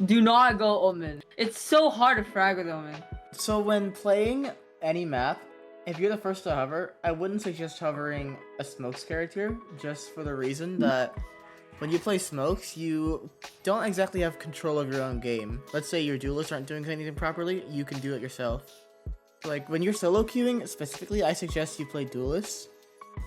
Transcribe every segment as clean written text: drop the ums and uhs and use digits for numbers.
Do not go Omen. It's so hard to frag with Omen. So when playing any map, if you're the first to hover, I wouldn't suggest hovering a smokes character, just for the reason that when you play smokes, you don't exactly have control of your own game. Let's say your duelists aren't doing anything properly, you can do it yourself. Like when you're solo queuing specifically, I suggest you play duelists,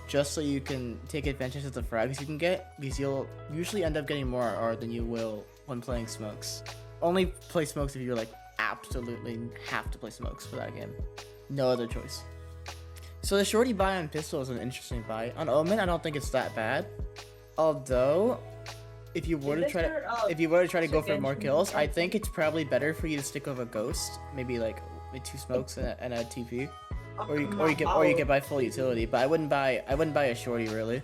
just so you can take advantage of the frags you can get, because you'll usually end up getting more RR than you will when playing smokes. Only play smokes if you're like absolutely have to play smokes for that game. No other choice. So the shorty buy on pistol is an interesting buy. On Omen, I don't think it's that bad. Although, if you were to try to go for more kills, I think it's probably better for you to stick with a ghost, maybe like with 2 smokes and a TP, or you get buy full utility. But I wouldn't buy a shorty really,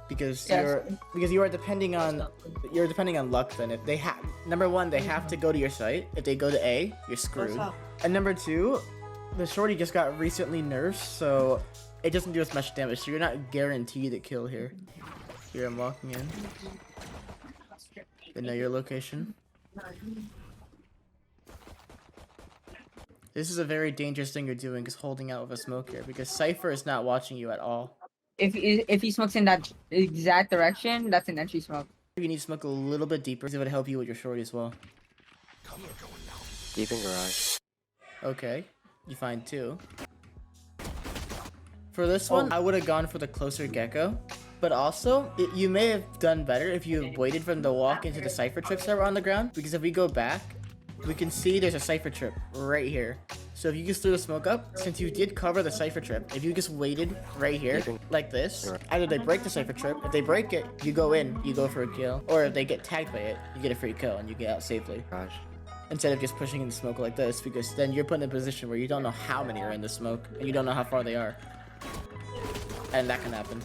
because you are depending on luck. Then if they number one, they have to go to your site. If they go to A, you're screwed. And number two, the shorty just got recently nerfed, so it doesn't do as much damage. So you're not guaranteed a kill here. Here I'm walking in. They know your location. This is a very dangerous thing you're doing, is holding out with a smoke here, because Cypher is not watching you at all. If he smokes in that exact direction, that's an entry smoke. You need to smoke a little bit deeper, because it would help you with your shorty as well. Deep in garage. Okay, you find 2. For this one, I would have gone for the closer gecko. But also, you may have done better if you waited for them to walk into the Cypher trips that were on the ground. Because if we go back, we can see there's a Cypher trip right here. So if you just threw the smoke up, since you did cover the Cypher trip, if you just waited right here, like this, either they break the Cypher trip, if they break it, you go in, you go for a kill. Or if they get tagged by it, you get a free kill and you get out safely. Gosh. Instead of just pushing in the smoke like this, because then you're put in a position where you don't know how many are in the smoke, and you don't know how far they are. And that can happen.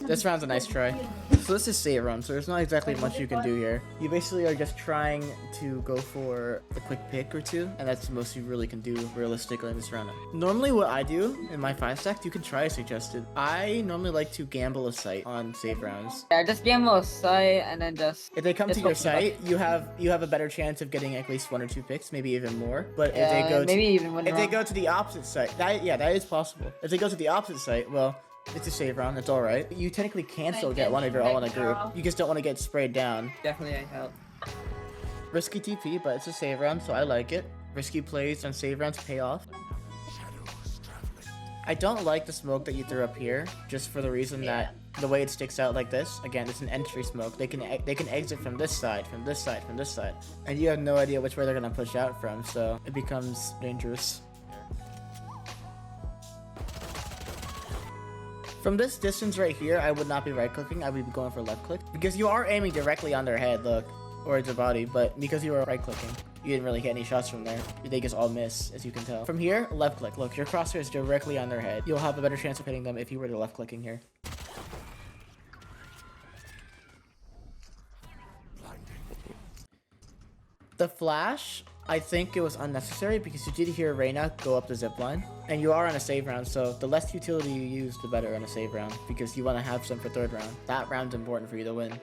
This round's a nice try. So this is save round, so there's not exactly much you can do here. You basically are just trying to go for a quick pick or 2, and that's the most you really can do realistically in this round. Normally what I do in my 5-stack, you can try as suggested. I normally like to gamble a site on save rounds. Yeah, just gamble a site and then just... If they come to your site, you have a better chance of getting at least 1 or 2 picks, maybe even more. But yeah, if they go they go to the opposite site, that is possible. If they go to the opposite site, well, it's a save round, it's alright. You technically can still get one if you're all in a group. You just don't want to get sprayed down. Definitely I help. Risky TP, but it's a save round, so I like it. Risky plays on save rounds pay off. I don't like the smoke that you threw up here, just for the reason that the way it sticks out like this. Again, it's an entry smoke. They can exit from this side, from this side, from this side. And you have no idea which way they're gonna push out from, so it becomes dangerous. From this distance right here, I would not be right-clicking, I would be going for left-click. Because you are aiming directly on their head, look, or their body, but because you are right-clicking, you didn't really get any shots from there. They just all miss, as you can tell. From here, left-click. Look, your crosshair is directly on their head. You'll have a better chance of hitting them if you were to left-clicking here. The flash, I think it was unnecessary because you did hear Reyna go up the zipline, and you are on a save round, so the less utility you use, the better on a save round, because you want to have some for 3rd round. That round's important for you to win.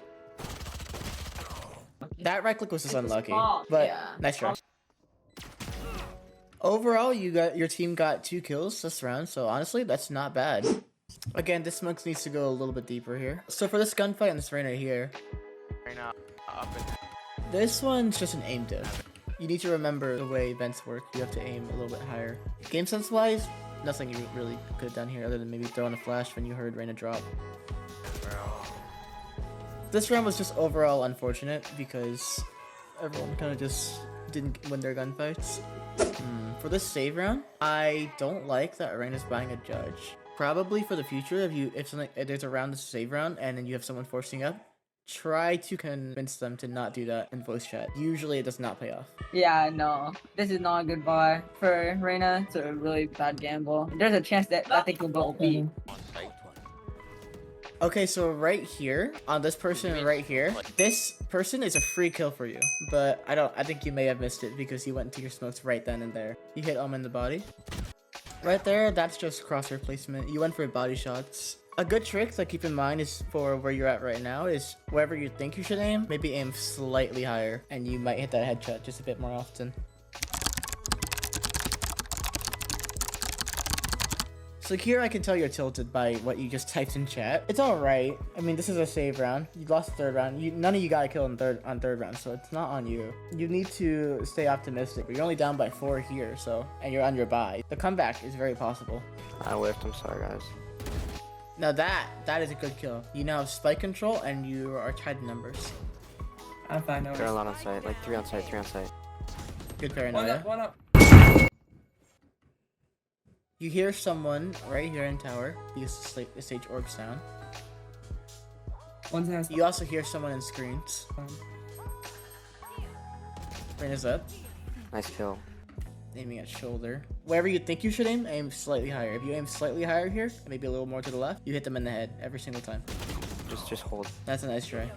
That right click was just unlucky, but yeah. Nice try. Overall, your team got 2 kills this round, so honestly, that's not bad. Again, this smoke needs to go a little bit deeper here. So for this gunfight on this Reyna here, this one's just an aim diff. You need to remember the way events work. You have to aim a little bit higher. Game sense wise, nothing you really could have done here other than maybe throwing a flash when you heard Reyna drop. This round was just overall unfortunate because everyone kind of just didn't win their gunfights. For this save round, I don't like that Reyna's buying a judge. Probably for the future, if there's a round that's a save round and then you have someone forcing up, try to convince them to not do that in voice chat. Usually it does not pay off. Yeah, no. This is not a good buy for Reyna. It's a really bad gamble. There's a chance that thing will go OP. Okay, so right here, on this person right here, this person is a free kill for you. But I think you may have missed it because he went into your smokes right then and there. He hit Omen in the body. Right there, that's just crosshair placement. You went for body shots. A good trick to keep in mind is for where you're at right now is wherever you think you should aim, maybe aim slightly higher and you might hit that headshot just a bit more often. So here I can tell you're tilted by what you just typed in chat. It's alright. I mean, this is a save round. You lost the third round. None of you got a kill on third round, so it's not on you. You need to stay optimistic. You're only down by 4 here, and you're on your bye. The comeback is very possible. I whiffed. I'm sorry, guys. Now that is a good kill. You now have spike control and you are tied in numbers. I'm fine. No There are a worries. lot on site. Like 3 on site, 3 on site. Good paranoia. One up. You hear someone right here in tower because the stage orcs down. One's house. You also hear someone in screens. Reina's up. Nice kill. Aiming at shoulder. Wherever you think you should aim slightly higher. If you aim slightly higher here, maybe a little more to the left, you hit them in the head every single time. Just hold. That's a nice try.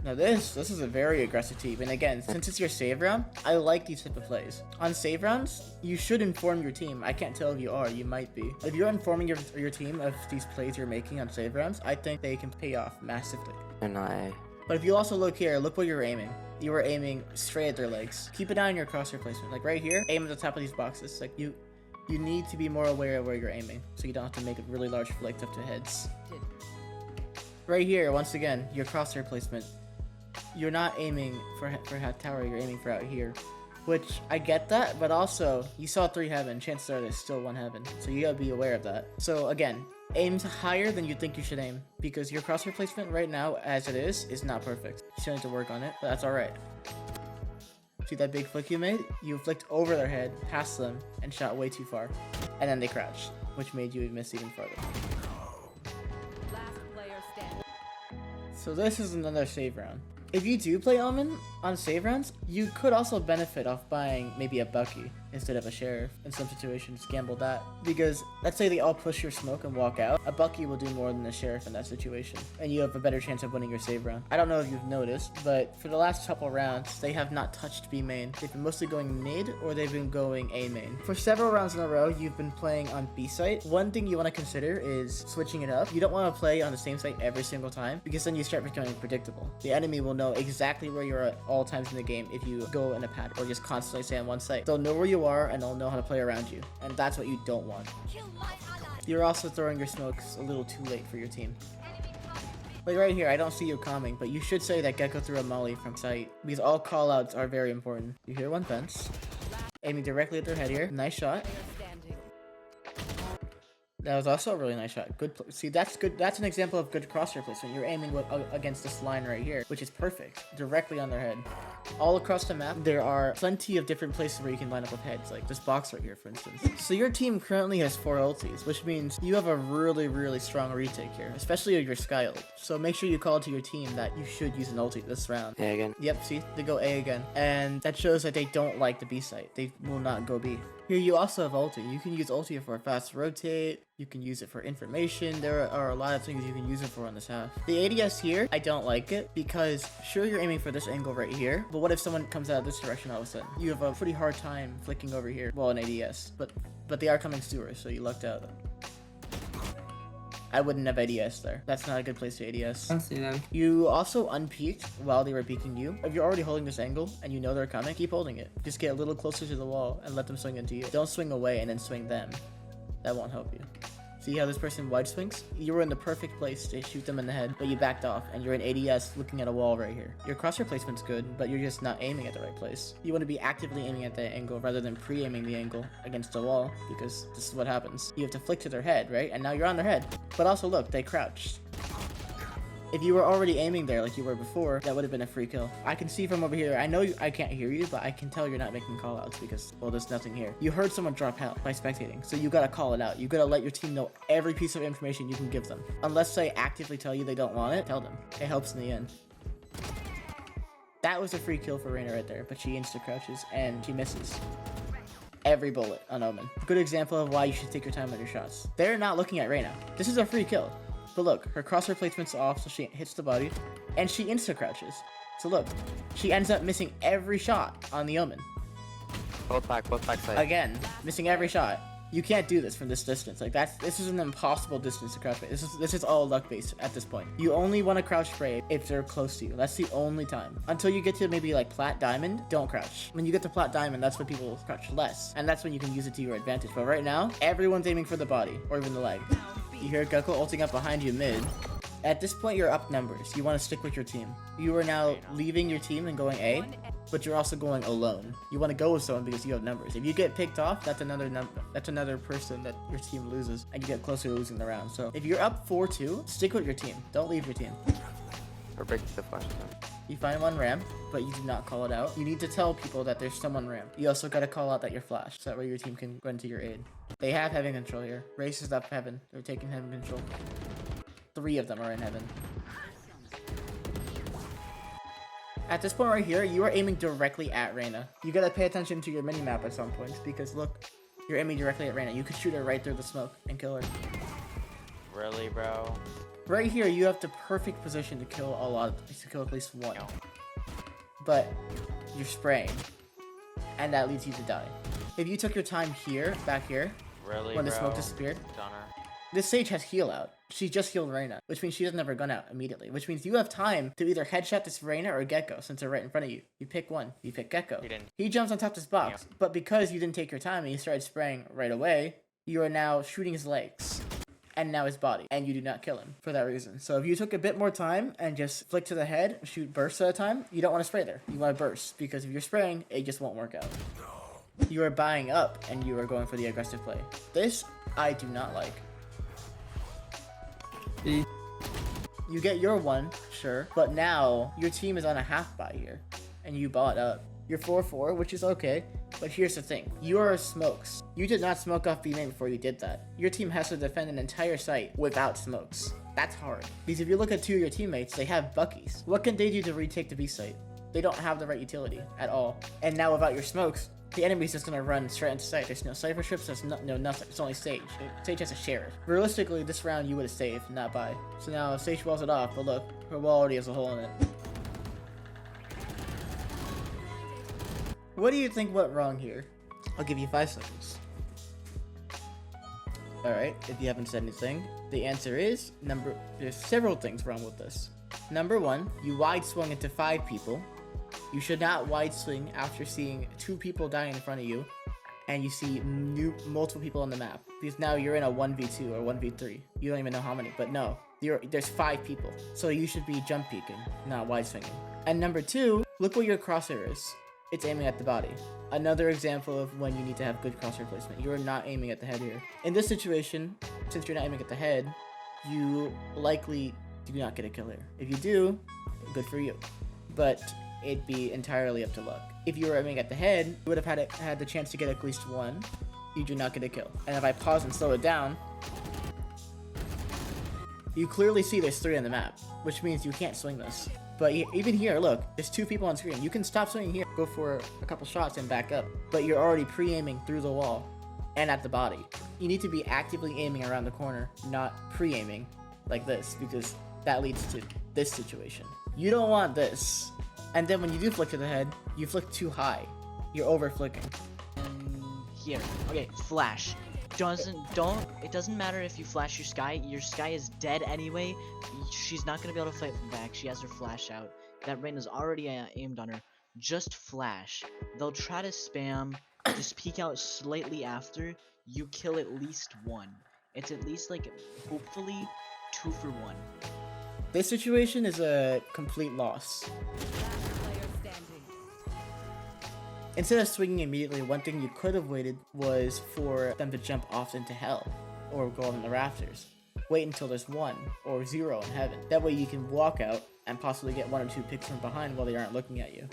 Now this is a very aggressive team, and again, since it's your save round, I like these type of plays. On save rounds, you should inform your team. I can't tell if you are, you might be. If you're informing your team of these plays you're making on save rounds, I think they can pay off massively. And I. But if you also look here, look where you're aiming. You were aiming straight at their legs. Keep an eye on your crosshair placement. Like right here, aim at the top of these boxes. Like you need to be more aware of where you're aiming, so you don't have to make a really large flick up to heads. Right here, once again, your crosshair placement. You're not aiming for half tower, you're aiming for out here. Which, I get that, but also, you saw 3 heaven, chances are there's still 1 heaven. So you gotta be aware of that. So again, aim higher than you think you should aim, because your crosshair placement right now, as it is not perfect. You still need to work on it, but that's alright. See that big flick you made? You flicked over their head, past them, and shot way too far. And then they crouched, which made you miss even farther. So this is another save round. If you do play Omen on save rounds, you could also benefit off buying maybe a Bucky instead of a Sheriff in some situations. Gamble that. Because let's say they all push your smoke and walk out, a Bucky will do more than a Sheriff in that situation, and you have a better chance of winning your save round. I don't know if you've noticed, but for the last couple rounds, they have not touched B main. They've been mostly going mid, or they've been going A main. For several rounds in a row, you've been playing on B site. One thing you want to consider is switching it up. You don't want to play on the same site every single time, because then you start becoming predictable. The enemy will know exactly where you're at all times in the game if you go in a pad or just constantly stay on one site. They'll know where you are and they'll know how to play around you, and that's what you don't want. You're also throwing your smokes a little too late for your team. Like right here, I don't see you coming, but you should say that Gecko threw a molly from sight, because all callouts are very important. You hear one fence, aiming directly at their head here. Nice shot. That was also a really nice shot. Good. See, that's good. That's an example of good crosshair placement. You're aiming against this line right here, which is perfect, directly on their head. All across the map, there are plenty of different places where you can line up with heads, like this box right here, for instance. So your team currently has 4 ultis, which means you have a really, really strong retake here, especially your Sky ult. So make sure you call to your team that you should use an ulti this round. A again. Yep, see, they go A again. And that shows that they don't like the B site. They will not go B. Here you also have ulti. You can use ulti for a fast rotate. You can use it for information. There are a lot of things you can use it for on this half. The ADS here, I don't like it because sure you're aiming for this angle right here, but what if someone comes out of this direction all of a sudden? You have a pretty hard time flicking over here. Well, an ADS, but they are coming sewers, so you lucked out. I wouldn't have ADS there. That's not a good place to ADS. I see them. You also unpeaked while they were peeking you. If you're already holding this angle and you know they're coming, keep holding it. Just get a little closer to the wall and let them swing into you. Don't swing away and then swing them. That won't help you. See how this person wide swings? You were in the perfect place to shoot them in the head, but you backed off, and you're in ADS looking at a wall right here. Your crosshair placement's good, but you're just not aiming at the right place. You want to be actively aiming at that angle rather than pre-aiming the angle against the wall, because this is what happens. You have to flick to their head, right? And now you're on their head. But also look, they crouched. If you were already aiming there like you were before, that would have been a free kill. I can see from over here, I know I can't hear you, but I can tell you're not making callouts because, well, there's nothing here. You heard someone drop health by spectating, so you gotta call it out. You gotta let your team know every piece of information you can give them. Unless they actively tell you they don't want it, tell them. It helps in the end. That was a free kill for Reina right there, but she insta-crouches and she misses every bullet on Omen. Good example of why you should take your time on your shots. They're not looking at Reina. This is a free kill. But look, her crosshair placement's off, so she hits the body, and she insta-crouches. So look, she ends up missing every shot on the Omen. Both back side. Again, missing every shot. You can't do this from this distance. Like this is an impossible distance to crouch spray. This is all luck based at this point. You only want to crouch spray if they're close to you. That's the only time. Until you get to maybe like plat diamond, don't crouch. When you get to plat diamond, that's when people crouch less, and that's when you can use it to your advantage. But right now, everyone's aiming for the body or even the leg. You hear Gekko ulting up behind you mid. At this point, you're up numbers. You want to stick with your team. You are now leaving your team and going A, but you're also going alone. You want to go with someone because you have numbers. If you get picked off, that's another person that your team loses, and you get closer to losing the round. So if you're up 4-2, stick with your team. Don't leave your team. Or break the flash zone. You find one ramp, but you do not call it out. You need to tell people that there's someone ramp. You also got to call out that you're flashed, so that way your team can go into your aid. They have heaven control here. Race is up heaven. They're taking heaven control. 3 of them are in heaven. At this point right here, you are aiming directly at Reyna. You gotta pay attention to your mini-map at some points, because look, you're aiming directly at Reyna. You could shoot her right through the smoke and kill her. Really, bro? Right here, you have the perfect position to kill at least one. But you're spraying, and that leads you to die. If you took your time here, back here, Really, when the bro? smoke disappeared, Donner. this Sage has heal out. She just healed Reyna, which means she doesn't have her gun out immediately, which means you have time to either headshot this Reyna or Gekko since they're right in front of you. You pick one. You pick Gekko. He didn't. He jumps on top of this box, but because you didn't take your time and you started spraying right away, you are now shooting his legs and now his body, and you do not kill him for that reason. So if you took a bit more time and just flick to the head, shoot bursts at a time, you don't want to spray there. You want to burst, because if you're spraying, it just won't work out. You are buying up and you are going for the aggressive play. This, I do not like. You get your one, sure, but now your team is on a half buy here, and you bought up. You're 4-4, which is okay, but here's the thing. You are smokes. You did not smoke off B main before you did that. Your team has to defend an entire site without smokes. That's hard. Because if you look at 2 of your teammates, they have Buckies. What can they do to retake the B site? They don't have the right utility at all. And now without your smokes, the enemy's just gonna run straight into sight. There's no cypher strips, there's no nothing. It's only Sage. Sage has a sheriff. Realistically, this round you would have saved, not buy. So now Sage walls it off, but look, her wall already has a hole in it. What do you think went wrong here? I'll give you 5 seconds. Alright, if you haven't said anything, the answer is there's several things wrong with this. Number 1, you wide swung into 5 people. You should not wide swing after seeing 2 people dying in front of you, and you see multiple people on the map. Because now you're in a 1v2 or 1v3. You don't even know how many, but no. There's 5 people. So you should be jump peeking, not wide swinging. And number 2, look where your crosshair is. It's aiming at the body. Another example of when you need to have good crosshair placement. You are not aiming at the head here. In this situation, since you're not aiming at the head, you likely do not get a kill here. If you do, good for you. But it'd be entirely up to luck. If you were aiming at the head, you would have had the chance to get at least 1. You do not get a kill. And if I pause and slow it down, you clearly see there's 3 on the map, which means you can't swing this. But even here, look, there's 2 people on screen. You can stop swinging here, go for a couple shots and back up, but you're already pre-aiming through the wall and at the body. You need to be actively aiming around the corner, not pre-aiming like this, because that leads to this situation. You don't want this. And then when you do flick to the head, you flick too high. You're over flicking. And here, okay, flash. It doesn't matter if you flash your sky is dead anyway. She's not gonna be able to fight from back. She has her flash out. That Reyna's already aimed on her. Just flash. They'll try to spam, just peek out slightly after. You kill at least 1. It's at least like, hopefully, 2 for 1. This situation is a complete loss. Instead of swinging immediately, one thing you could have waited was for them to jump off into hell, or go on the rafters. Wait until there's 1 or 0 in heaven. That way you can walk out and possibly get 1 or 2 picks from behind while they aren't looking at you.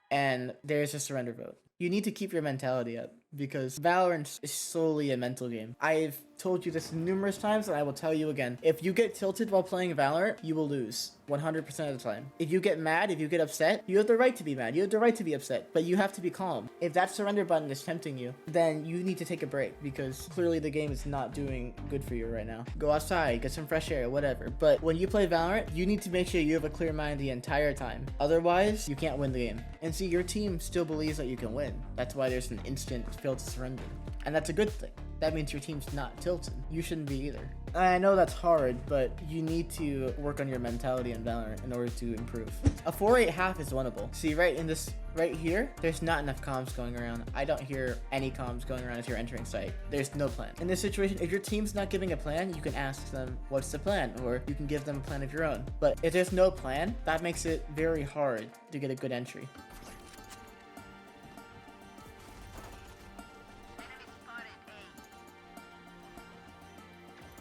And there's a surrender vote. You need to keep your mentality up. because Valorant is solely a mental game. I've told you this numerous times and I will tell you again. If you get tilted while playing Valorant, you will lose 100% of the time. If you get mad, if you get upset, you have the right to be mad. You have the right to be upset, but you have to be calm. If that surrender button is tempting you, then you need to take a break because clearly the game is not doing good for you right now. Go outside, get some fresh air, whatever. But when you play Valorant, you need to make sure you have a clear mind the entire time. Otherwise, you can't win the game. And see, your team still believes that you can win. That's why there's an instant fail to surrender. And that's a good thing. That means your team's not tilted. You shouldn't be either. I know that's hard, but you need to work on your mentality in Valorant in order to improve. A 4-8 half is winnable. See, right in this, right here, there's not enough comms going around. I don't hear any comms going around as you're entering site. There's no plan. In this situation, if your team's not giving a plan, you can ask them, what's the plan? Or you can give them a plan of your own. But if there's no plan, that makes it very hard to get a good entry.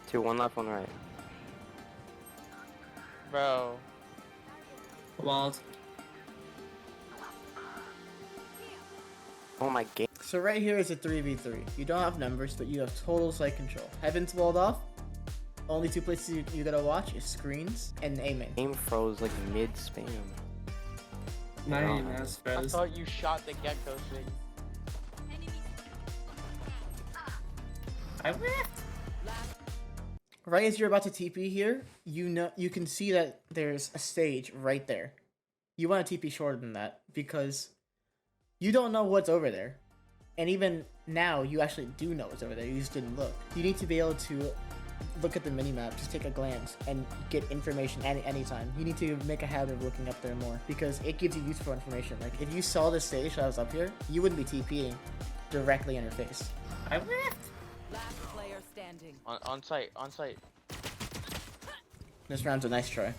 Two, one left, one right. Bro. Walls. Oh my game. So right here is a 3v3. You don't have numbers, but you have total site control. Heaven's walled off. Only two places you gotta watch is screens and A main. Game froze like mid spam. My Yeah. aim is I froze. thought you shot the gecko thing. I whiffed. Right as you're about to TP here, you can see that there's a stage right there. You want to TP shorter than that because you don't know what's over there. And even now, you actually do know what's over there. You just didn't look. You need to be able to look at the minimap, just take a glance, and get information anytime. You need to make a habit of looking up there more because it gives you useful information. Like, if you saw this stage that was up here, you wouldn't be TPing directly in your face. I whiffed. Last player standing. On site, on site. This round's a nice try.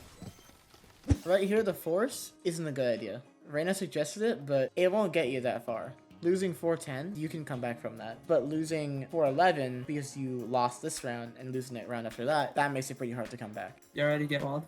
Right here, the force isn't a good idea. Reyna suggested it, but it won't get you that far. Losing 410, you can come back from that. But losing 411 because you lost this round and losing it round after that, that makes it pretty hard to come back. You already get walled.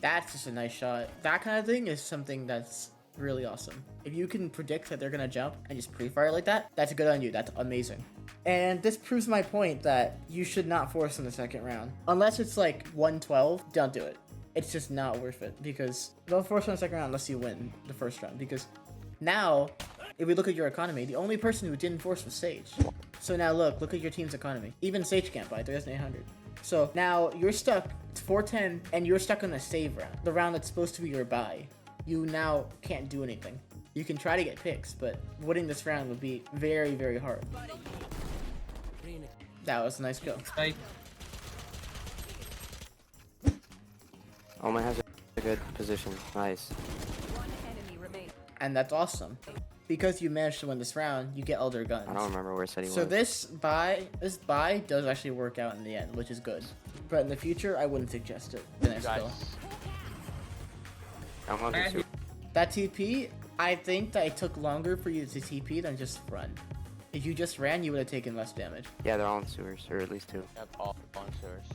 That's just a nice shot. That kind of thing is something that's really awesome. If you can predict that they're gonna jump and just pre-fire like that, that's good on you. That's amazing. And this proves my point that you should not force in the second round. Unless it's like 112, don't do it. It's just not worth it because don't force in the second round unless you win the first round. Because now, if we look at your economy, the only person who didn't force was Sage. So now look at your team's economy. Even Sage can't buy 3,800. So now you're stuck, it's 410, and you're stuck on a save round. The round that's supposed to be your buy. You now can't do anything. You can try to get picks, but winning this round would be very, very hard. That was a nice go. Spike. Oma has a good position. Nice. One enemy remains. And that's awesome. Because you managed to win this round, you get all their guns. I don't remember where said he So was. this buy does actually work out in the end, which is good. But in the future, I wouldn't suggest it. The next Guys. go. I'm on the two. That TP, I think that it took longer for you to TP than just run. If you just ran, you would have taken less damage. Yeah, they're all in sewers, or at least two. Yep, all sponsors.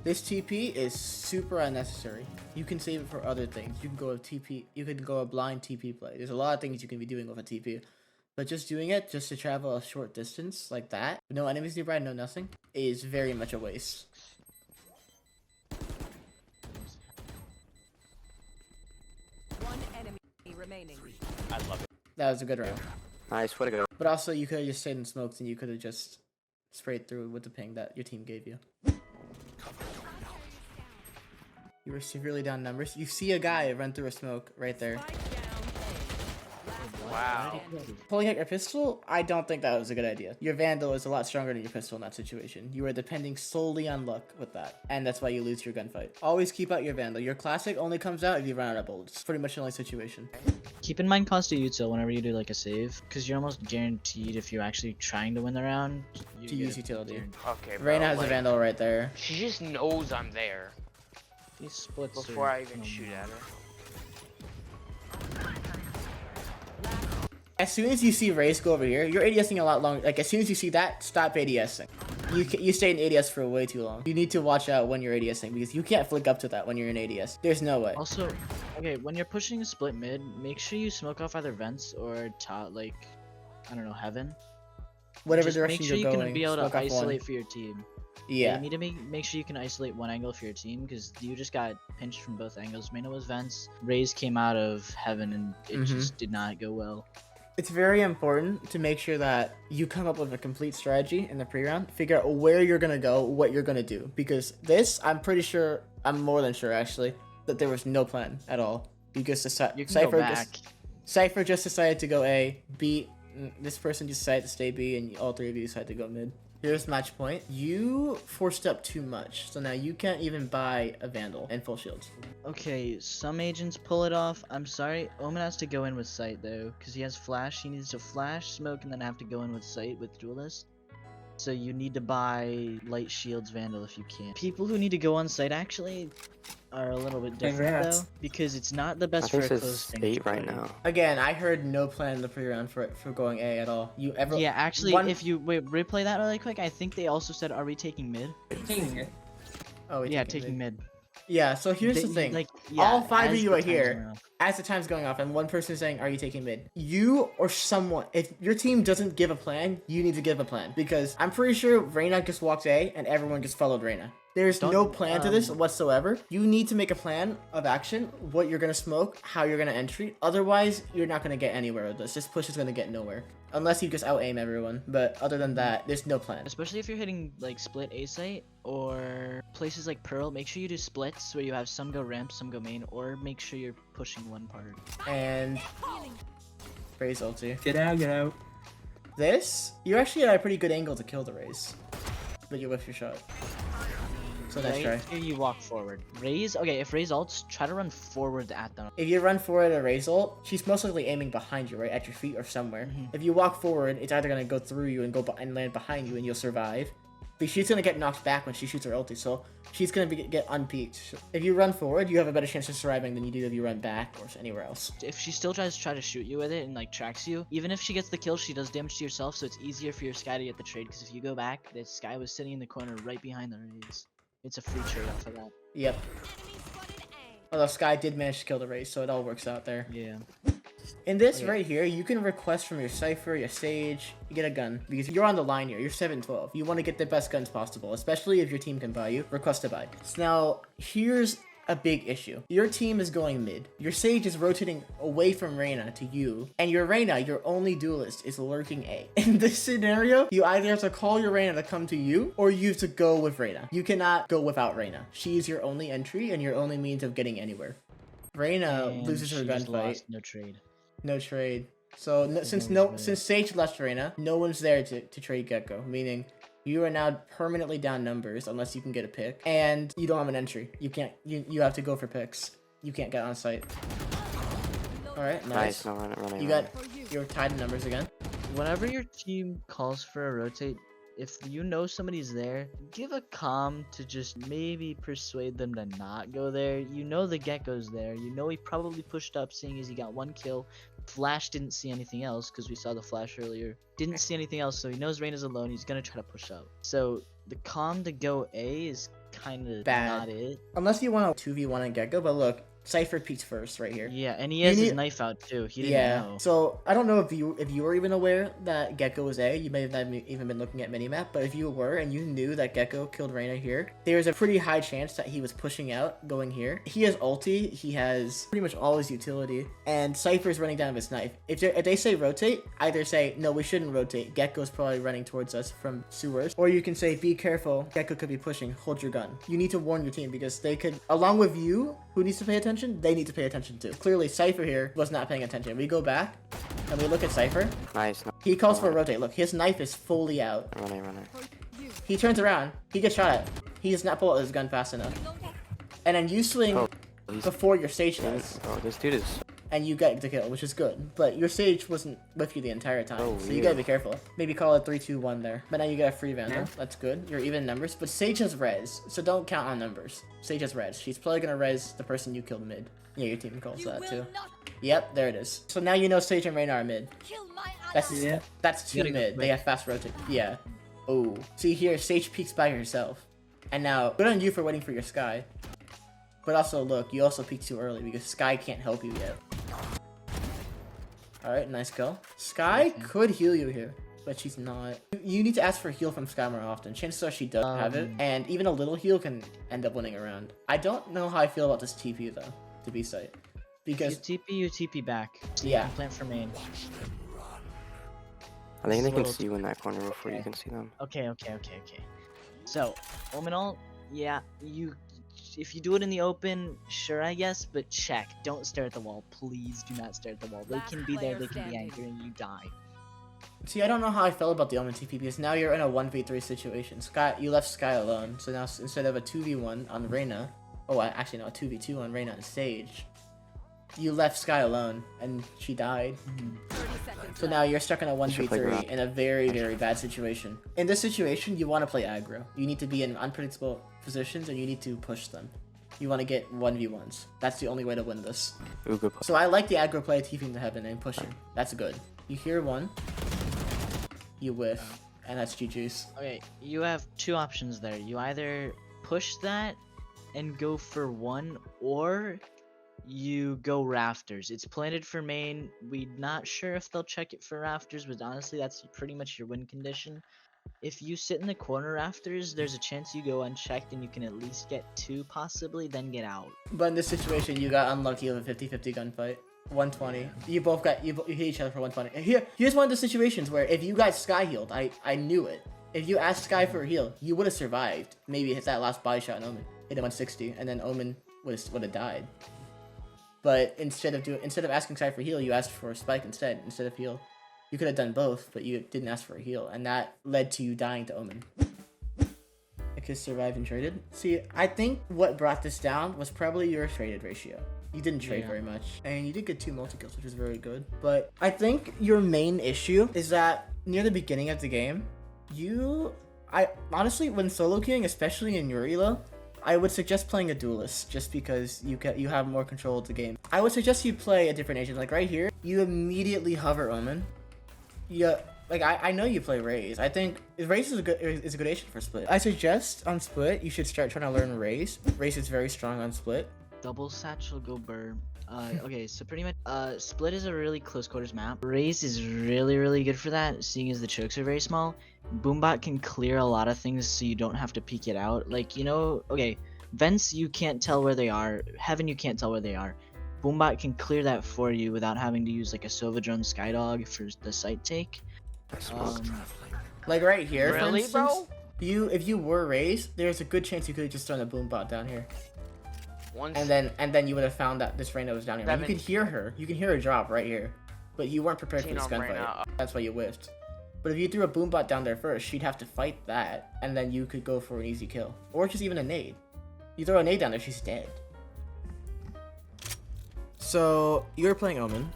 This TP is super unnecessary. You can save it for other things. You can go a TP. You can go a blind TP play. There's a lot of things you can be doing with a TP, but just doing it just to travel a short distance like that, no enemies nearby, no nothing, is very much a waste. One enemy remaining. I love it. That was a good round. Nice, way to go. But also, you could have just stayed in smokes and you could have just sprayed through with the ping that your team gave you. You were severely down numbers. You see a guy run through a smoke right there. Wow. Pulling out your pistol, I don't think that was a good idea. Your Vandal is a lot stronger than your pistol in that situation. You are depending solely on luck with that, and that's why you lose your gunfight. Always keep out your Vandal. Your classic only comes out if you run out of bullets. It's pretty much the only situation. Keep in mind constant util whenever you do like a save, because you're almost guaranteed if you're actually trying to win the round. You To get use a utility. guarantee. Okay, bro. Reyna has a like, Vandal right there. She just knows I'm there These splits before are I even shoot at her. As soon as you see Raze go over here, you're ADSing a lot longer. Like, as soon as you see that, stop ADSing. You stay in ADS for way too long. You need to watch out when you're ADSing because you can't flick up to that when you're in ADS. There's no way. Also, okay, when you're pushing a split mid, make sure you smoke off either vents or top, like I don't know, heaven. Whatever Just direction make sure you're you going, can be able to smoke off one. isolate for your team. Yeah. You need to make sure you can isolate one angle for your team because you just got pinched from both angles. Reyna was vents. Raze came out of heaven and it Mhm. just did not go well. It's very important to make sure that you come up with a complete strategy in the pre-round. Figure out where you're gonna go, what you're gonna do. Because this, I'm pretty sure, I'm more than sure actually, that there was no plan at all. Because You can go back. Cypher just decided to go A, B. This person just decided to stay B, and all three of you decided to go mid. Here's match point. You forced up too much, so now you can't even buy a Vandal and full shields. Okay, some agents pull it off. I'm sorry, Omen has to go in with sight though, because he has flash. He needs to flash, smoke, and then have to go in with sight with duelist. So you need to buy light shields Vandal if you can. People who need to go on site actually are a little bit different Congrats. though, because it's not the I best for think a this close is thing. 8 right now. Again, I heard no plan in the pre-round for going A at all. You ever? Yeah, actually, one- if you wait, replay that really quick. I think they also said, "Are we taking mid?" Taking it. Oh, wait, Yeah, taking mid. Yeah. So here's the thing. Like, All five of as you the are time's here. going on. As the time's going off, and one person is saying, "Are you taking mid?" You or someone, if your team doesn't give a plan, you need to give a plan because I'm pretty sure Reyna just walked A and everyone just followed Reyna. There's no Don't- plan to this whatsoever. You need to make a plan of action, what you're gonna smoke, how you're gonna entry. Otherwise, you're not gonna get anywhere with this. This push is gonna get nowhere. Unless you just out-aim everyone. But other than that, there's no plan. Especially if you're hitting like split A site or places like Pearl, make sure you do splits where you have some go ramp, some go main, or make sure you're pushing one part. And... Raze ulti. Get out, get out. This, you're actually at a pretty good angle to kill the Raze. But you whiff your shot. So nice try. Right here you walk forward. Raze, okay, if Raze ults, try to run forward at them. If you run forward at a Raze ult, she's most likely aiming behind you, right? At your feet or somewhere. If you walk forward, it's either gonna go through you and and land behind you and you'll survive. But she's gonna get knocked back when she shoots her ulti, so she's gonna get unpeaked. If you run forward, you have a better chance of surviving than you do if you run back or anywhere else. If she still tries to shoot you with it and like tracks you, even if she gets the kill, she does damage to yourself, so it's easier for your Sky to get the trade, because if you go back, this Sky was sitting in the corner right behind the Raze. It's a free trade off of that. Yep. Although Sky did manage to kill the Raze, so it all works out there. Yeah. In this Okay. right here, you can request from your Cypher, your Sage, you get a gun. Because you're on the line here, you're 7-12. You want to get the best guns possible, especially if your team can buy you. Request to buy. So now, here's a big issue. Your team is going mid. Your Sage is rotating away from Reyna to you. And your Reyna, your only duelist, is lurking A. In this scenario, you either have to call your Reyna to come to you, or you have to go with Reyna. You cannot go without Reyna. She is your only entry and your only means of getting anywhere. Reyna And loses her she just gunfight. lost, no trade. No trade. So since Sage left Reyna, no one's there to trade Gecko, meaning you are now permanently down numbers unless you can get a pick, and you don't have an entry. You can't. You have to go for picks. You can't get on site. All right, nice. Nice, no running. You got. You're tied in numbers again. Whenever your team calls for a rotate, if you know somebody's there, give a comm to just maybe persuade them to not go there. You know the Gecko's there. You know he probably pushed up seeing as he got one kill. Flash didn't see anything else because we saw the flash earlier. Didn't see anything else, so he knows Reyna's alone. He's gonna try to push up. So the comm to go A is kind of Bad. not it. Unless you want to 2v1 on Gecko, but look, Cypher peeks first right here. Yeah, and he has his need- knife out too. He didn't Yeah. know. So I don't know if you were even aware that Gecko was A. You may have not even been looking at minimap, but if you were and you knew that Gecko killed Reyna here, there's a pretty high chance that he was pushing out going here. He has ulti. He has pretty much all his utility, and Cypher's running down with his knife. If they say rotate, either say no, we shouldn't rotate. Gecko's probably running towards us from sewers, or you can say be careful. Gecko could be pushing. Hold your gun. You need to warn your team because they could, along with you, who needs to pay attention. They need to pay attention too. Clearly, Cypher here was not paying attention. We go back and we look at Cypher. Nice, no He calls for a rotate. Look, his knife is fully out. running. He turns around. He gets shot at. He does not pull out his gun fast enough. And then you swing Oh, he's before your Sage does. Oh, this dude is. And you get the kill, which is good. But your Sage wasn't with you the entire time. Oh, so you gotta weird. be careful. Maybe call it 3-2-1 there. But now you got a free Vandal. Yeah. That's good. You're even in numbers. But Sage has res, so don't count on numbers. Sage has res. She's probably gonna res the person you killed mid. Yeah, your team calls that too. Yep, there it is. So now you know Sage and Reyna are mid. That's Yeah. that's two You gotta go mid. They quick. have fast rotate. Yeah. Oh. See here, Sage peeks by herself. And now, good on you for waiting for your Sky. But also, look, you also peeked too early because Sky can't help you yet. Alright, nice kill. Sky Okay. could heal you here, but she's not. You need to ask for a heal from Sky more often. Chances are she does have it, and even a little heal can end up winning a round. I don't know how I feel about this TP though, to be safe. Because, You TP back. So Yeah. You can plant for main. I think they can Little- see you in that corner before you Okay. can see them. Okay. So, Omenal, yeah, if you do it in the open, sure I guess, but check. Don't stare at the wall. Please do not stare at the wall. They Last can be there, player they can be standing. angry, and you die. see, I don't know how I felt about the Omen TP because now you're in a 1v3 situation. You left Sky alone, so now instead of a 2v1 on Reyna, actually no, a 2v2 on Reyna on Sage, you left Sky alone, and she died. 30 seconds So left. now you're stuck in a should play 1v3 Grab. in a very, very bad situation. In this situation, you want to play aggro. You need to be in unpredictable positions, and you need to push them. You want to get 1v1s. That's the only way to win this. Ooh, good play. So I like the aggro play, TPing to heaven and pushing. That's good. You hear one, you whiff, and that's GG's. Okay, you have two options there. You either push that and go for one, or you go rafters. It's planted for main. We're not sure if they'll check it for rafters, but honestly, that's pretty much your win condition. If you sit in the corner rafters, there's a chance you go unchecked and you can at least get two, possibly, then get out. But in this situation, you got unlucky of a 50-50 gunfight. 120. You both you hit each other for 120. Here's one of the situations where if you got Sky healed, I knew it. If you asked Sky for a heal, you would have survived. Maybe hit that last body shot on Omen. Hit him 160, and then Omen would have died. But instead of asking Sky for heal, you asked for a spike instead of heal. You could have done both, but you didn't ask for a heal, and that led to you dying to Omen. Because survived and traded. See, I think what brought this down was probably your traded ratio. You didn't trade Yeah. very much, and you did get 2 multi-kills, which was very good. But I think your main issue is that near the beginning of the game, I honestly, when solo queuing, especially in your elo, I would suggest playing a duelist just because you have more control of the game. I would suggest you play a different agent. Like right here, you immediately hover Omen. Yeah, like I know you play Raze. I think Raze is a good agent for Split. I suggest on Split you should start trying to learn Raze. Raze is very strong on Split. Double satchel, go burr. Okay, so pretty much, Split is a really close quarters map. Raze is really good for that, seeing as the chokes are very small. Boombot can clear a lot of things so you don't have to peek it out. Like, okay, vents you can't tell where they are. Heaven you can't tell where they are. Boombot can clear that for you without having to use like a Sova drone Skydog for the site take. Like right here, for Really, instance, bro? if you were Raze, there's a good chance you could have just thrown a Boombot down here. Once And then you would have found that this Reyna was down here. And you Seven. could hear her. You can hear her drop right here. But you weren't prepared for this Team on gunfight. Reyna. That's why you whiffed. But if you threw a Boombot down there first, she'd have to fight that, and then you could go for an easy kill. Or just even a nade. You throw a nade down there, she's dead. So, you're playing Omen.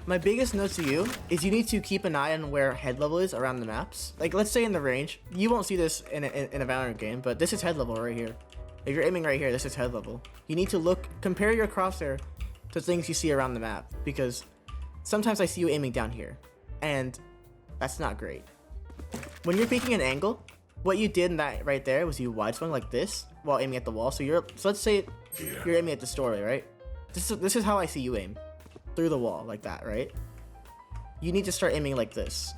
My biggest note to you is you need to keep an eye on where head level is around the maps. Like, let's say in the range. You won't see this in a Valorant game, but this is head level right here. If you're aiming right here, this is head level. You need to compare your crosshair to things you see around the map, because sometimes I see you aiming down here, and that's not great. When you're peeking an angle, what you did in that right there was you wide swung like this while aiming at the wall. So let's say you're aiming at this doorway, right? This is how I see you aim, through the wall like that, right? You need to start aiming like this,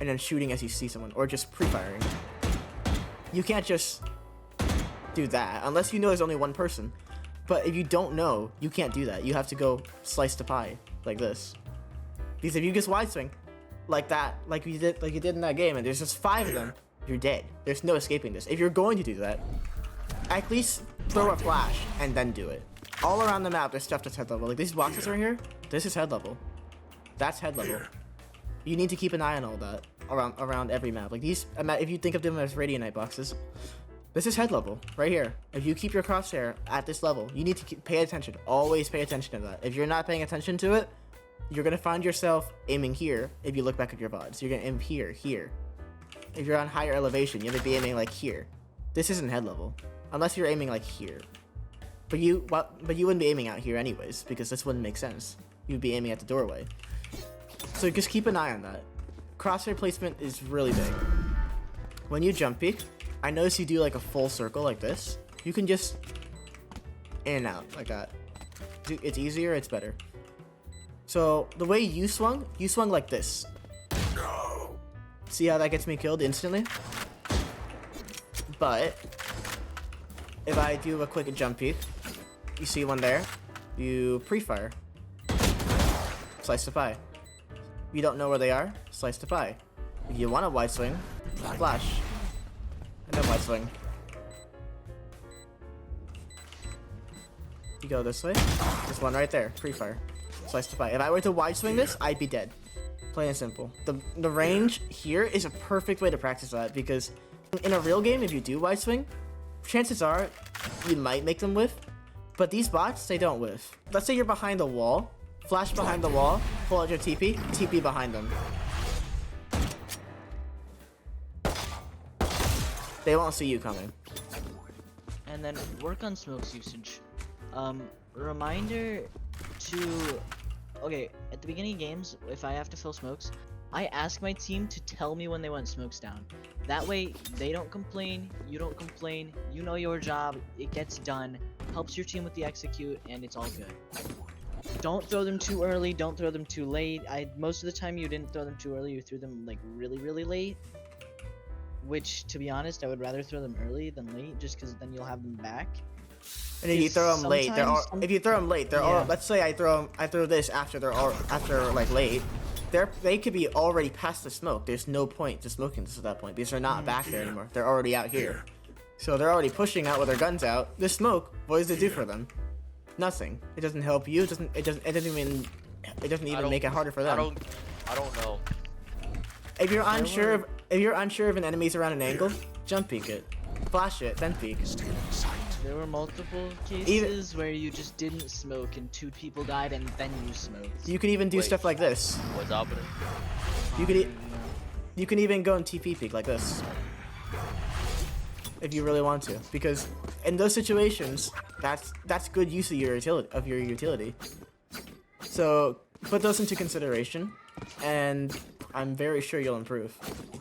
and then shooting as you see someone, or just pre-firing. You can't just do that unless you know there's only one person. But if you don't know, you can't do that. You have to go slice the pie like this. Because if you just wide swing like that, like you did in that game, and there's just 5 of them, you're dead. There's no escaping this. If you're going to do that, at least throw a flash and then do it. All around the map, there's stuff that's head level. Like these boxes right here, this is head level. That's head level. You need to keep an eye on all that around every map. Like these, if you think of them as Radiant boxes, this is head level right here. If you keep your crosshair at this level, you need to pay attention. Always pay attention to that. If you're not paying attention to it, you're gonna find yourself aiming here. If you look back at your VODs, you're gonna aim here. If you're on higher elevation, you're gonna be aiming like here. This isn't head level, unless you're aiming like here. But you wouldn't be aiming out here anyways, because this wouldn't make sense. You'd be aiming at the doorway. So just keep an eye on that. Crosshair placement is really big. When you jump peek, I notice you do like a full circle like this. You can just in and out like that. It's easier, it's better. So the way you swung like this. See how that gets me killed instantly? But if I do a quick jump peek, you see one there, you pre-fire. Slice the pie. You don't know where they are, slice the pie. If you want a wide swing, flash. And then wide swing. You go this way. There's one right there, pre-fire. Slice the pie. If I were to wide swing this, I'd be dead. Plain and simple. The range here is a perfect way to practice that, because in a real game, if you do wide swing, chances are you might make them whiff, but these bots, they don't whiff. Let's say you're behind the wall, flash behind the wall, pull out your TP behind them. They won't see you coming. And then work on smokes usage. Reminder to, okay, at the beginning of games, if I have to fill smokes, I ask my team to tell me when they want smokes down. That way, they don't complain, you don't complain, you know your job, it gets done, helps your team with the execute, and it's all good. Don't throw them too early, don't throw them too late. Most of the time you didn't throw them too early, you threw them like really late. Which, to be honest, I would rather throw them early than late, just because then you'll have them back. And if you throw them late, if you throw them late, they're all. Yeah. Let's say I throw this after like late. They could be already past the smoke. There's no point to smoking this at that point because they're not back there anymore. They're already out here, so they're already pushing out with their guns out. This smoke, what does it do for them? Nothing. It doesn't help you. It doesn't even make it harder for them. I don't know. If you're unsure if an enemy's around an angle, jump peek it, flash it, then peek. There were multiple cases where you just didn't smoke and 2 people died and then you smoked. You can even do Wait. stuff like this. What's happening? You can even go and TP peek like this. If you really want to, because in those situations, that's good use of your utility. So put those into consideration, and I'm very sure you'll improve.